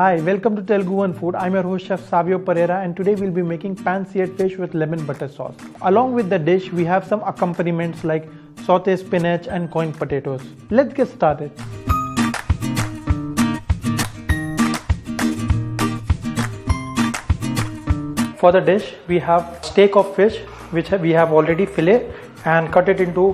Hi, welcome to Telugu One Food. I'm your host Chef Savio Pereira and today we'll be making pan-seared fish with lemon butter sauce. Along with the dish, we have some accompaniments like sauté spinach and coin potatoes. Let's get started. For the dish, we have steak of fish which we have already fillet and cut it into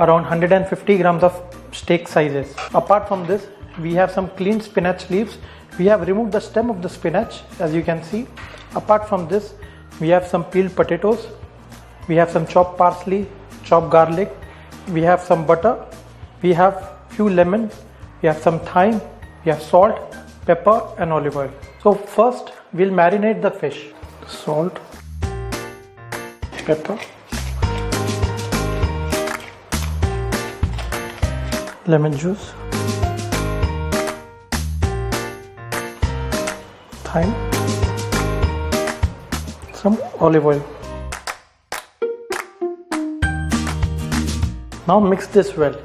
around 150 grams of steak sizes. Apart from this, we have some clean spinach leaves. We have removed the stem of the spinach, as you can see. Apart from this, we have some peeled potatoes. We have some chopped parsley, chopped garlic. We have some butter. We have few lemon. We have some thyme. We have salt, pepper and olive oil. So first, we'll marinate the fish. Salt, pepper, lemon juice, thyme, some olive oil. Now mix this well.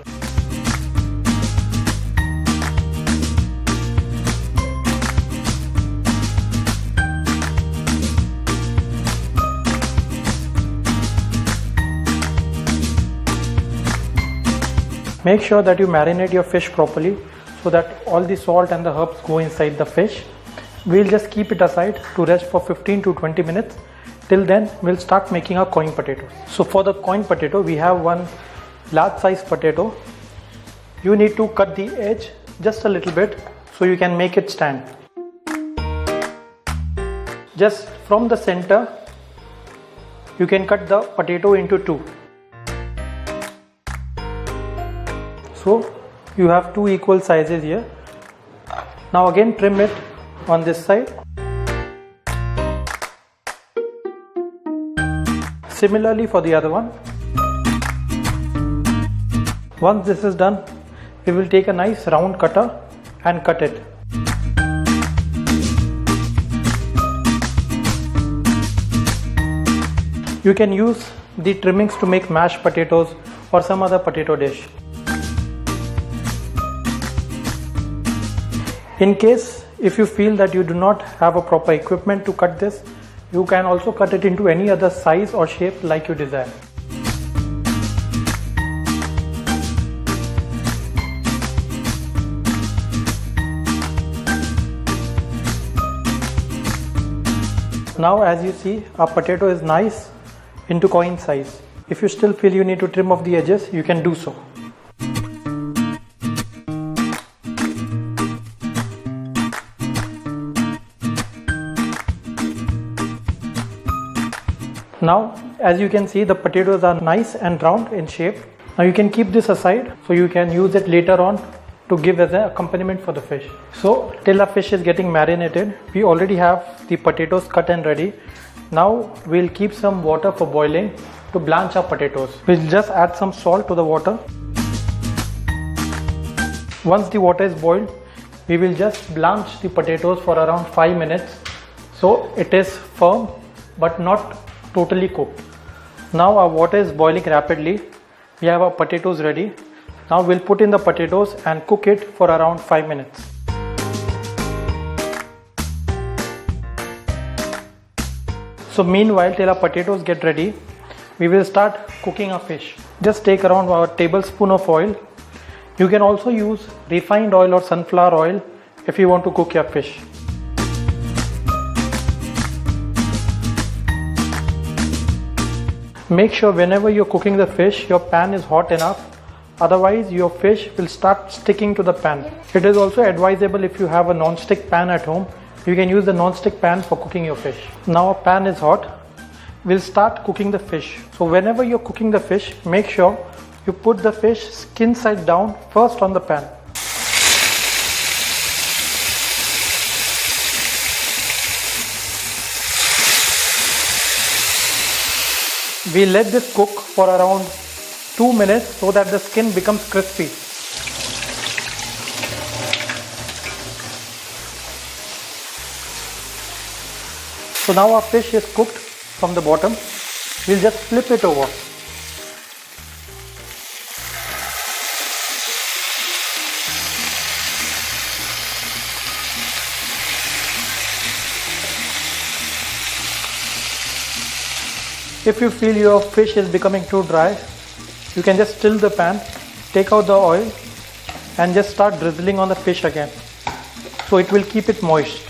Make sure that you marinate your fish properly so that all the salt and the herbs go inside the fish. We'll just keep it aside to rest for 15 to 20 minutes. Till then, we'll start making our coin potatoes. So for the coin potato, we have one large size potato. You need to cut the edge just a little bit so you can make it stand. Just from the center, you can cut the potato into two. So you have two equal sizes here. Now again trim it on this side. Similarly for the other one. Once this is done, we will take a nice round cutter and cut it. You can use the trimmings to make mashed potatoes or some other potato dish. In case if you feel that you do not have a proper equipment to cut this, you can also cut it into any other size or shape like you desire. Now as you see, our potato is nice into coin size. If you still feel you need to trim off the edges, you can do so. Now, as you can see, the potatoes are nice and round in shape. Now you can keep this aside so you can use it later on to give as an accompaniment for the fish. So till our fish is getting marinated, we already have the potatoes cut and ready. Now we'll keep some water for boiling to blanch our potatoes. We'll just add some salt to the water. Once the water is boiled, we will just blanch the potatoes for around 5 minutes so it is firm but not totally cooked. Now our water is boiling rapidly. We have our potatoes ready. Now we'll put in the potatoes and cook it for around 5 minutes. So meanwhile, till our potatoes get ready, we will start cooking our fish. Just take around a tablespoon of oil. You can also use refined oil or sunflower oil if you want to cook your fish. Make sure whenever you're cooking the fish, your pan is hot enough. Otherwise, your fish will start sticking to the pan. It is also advisable if you have a non-stick pan at home, you can use the non-stick pan for cooking your fish. Now our pan is hot. We'll start cooking the fish. So whenever you're cooking the fish, make sure you put the fish skin side down first on the pan. We let this cook for around 2 minutes so that the skin becomes crispy. So now our fish is cooked from the bottom. We'll just flip it over. If you feel your fish is becoming too dry, you can just still the pan, take out the oil and just start drizzling on the fish again. So it will keep it moist.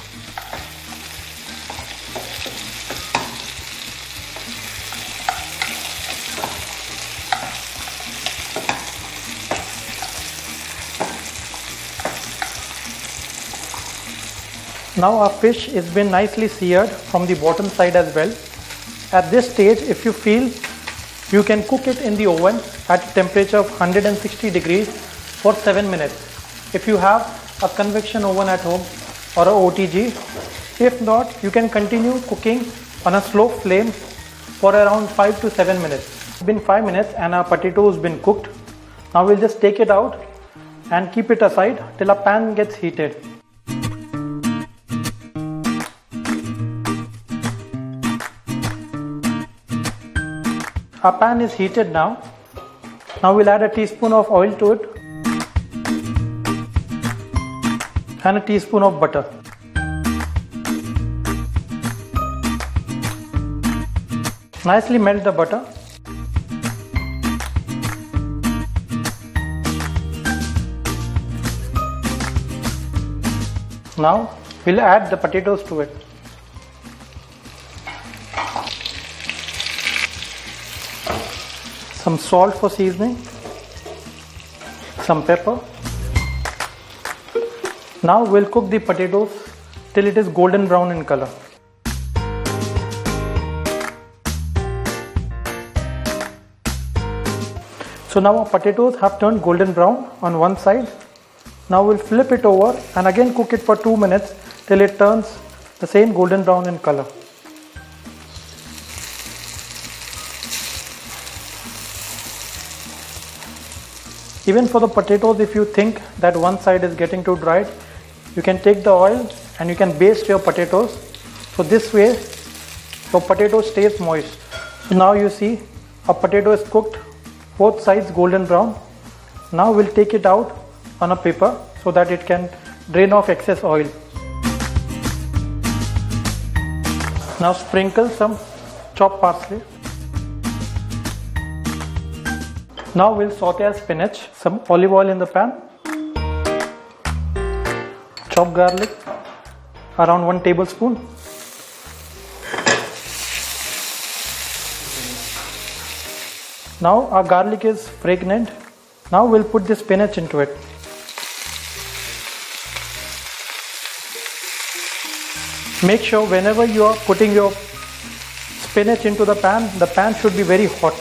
Now our fish has been nicely seared from the bottom side as well. At this stage, if you feel, you can cook it in the oven at a temperature of 160 degrees for 7 minutes. If you have a convection oven at home or a OTG, if not, you can continue cooking on a slow flame for around 5 to 7 minutes. It's been 5 minutes and our potato has been cooked. Now we'll just take it out and keep it aside till our pan gets heated. Our pan is heated now. Now we'll add a teaspoon of oil to it and a teaspoon of butter. Nicely melt the butter. Now we'll add the potatoes to it. Some salt for seasoning, some pepper. Now we'll cook the potatoes till it is golden brown in color. So now our potatoes have turned golden brown on one side. Now we'll flip it over and again cook it for 2 minutes till it turns the same golden brown in color. Even for the potatoes, if you think that one side is getting too dry, you can take the oil and you can baste your potatoes. So this way your potato stays moist. So now you see our potato is cooked, both sides golden brown. Now we'll take it out on a paper so that it can drain off excess oil. Now sprinkle some chopped parsley. Now we'll saute our spinach, some olive oil in the pan, chopped garlic, around 1 tablespoon, now our garlic is fragrant. Now we'll put the spinach into it. Make sure whenever you are putting your spinach into the pan should be very hot,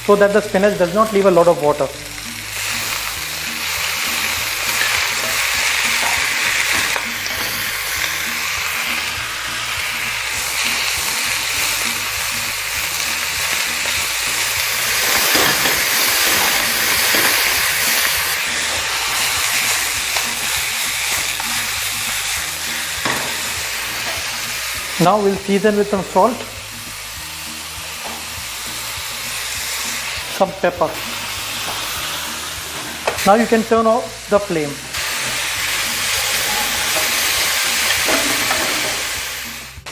so that the spinach does not leave a lot of water. Now we'll season with some salt, some pepper. Now you can turn off the flame.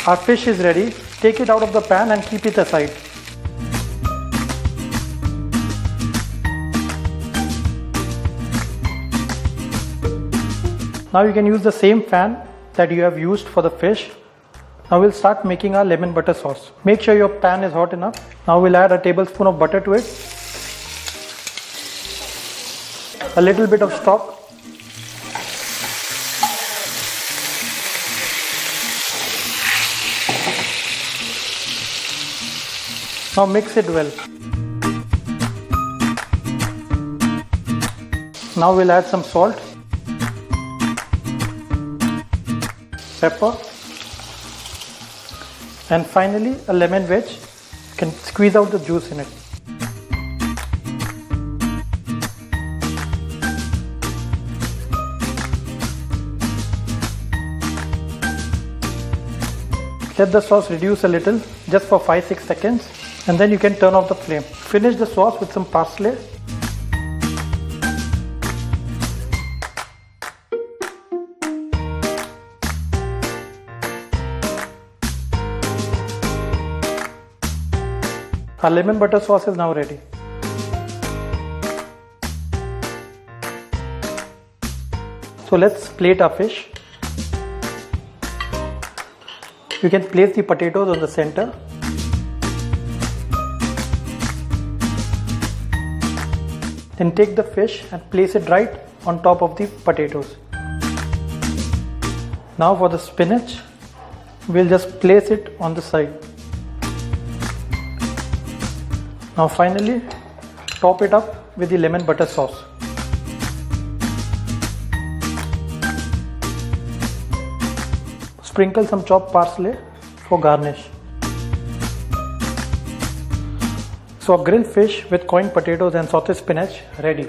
Our fish is ready. Take it out of the pan and keep it aside. Now you can use the same pan that you have used for the fish. Now we'll start making our lemon butter sauce. Make sure your pan is hot enough. Now we'll add a tablespoon of butter to it, a little bit of stock, now mix it well. Now we'll add some salt, pepper, and finally a lemon wedge. You can squeeze out the juice in it. Let the sauce reduce a little, just for 5-6 seconds, and then you can turn off the flame. Finish the sauce with some parsley. Our lemon butter sauce is now ready. So let's plate our fish. You can place the potatoes on the center. Then take the fish and place it right on top of the potatoes. Now for the spinach, we'll just place it on the side. Now finally, top it up with the lemon butter sauce. Sprinkle some chopped parsley for garnish. So a grilled fish with coined potatoes and sauteed spinach ready.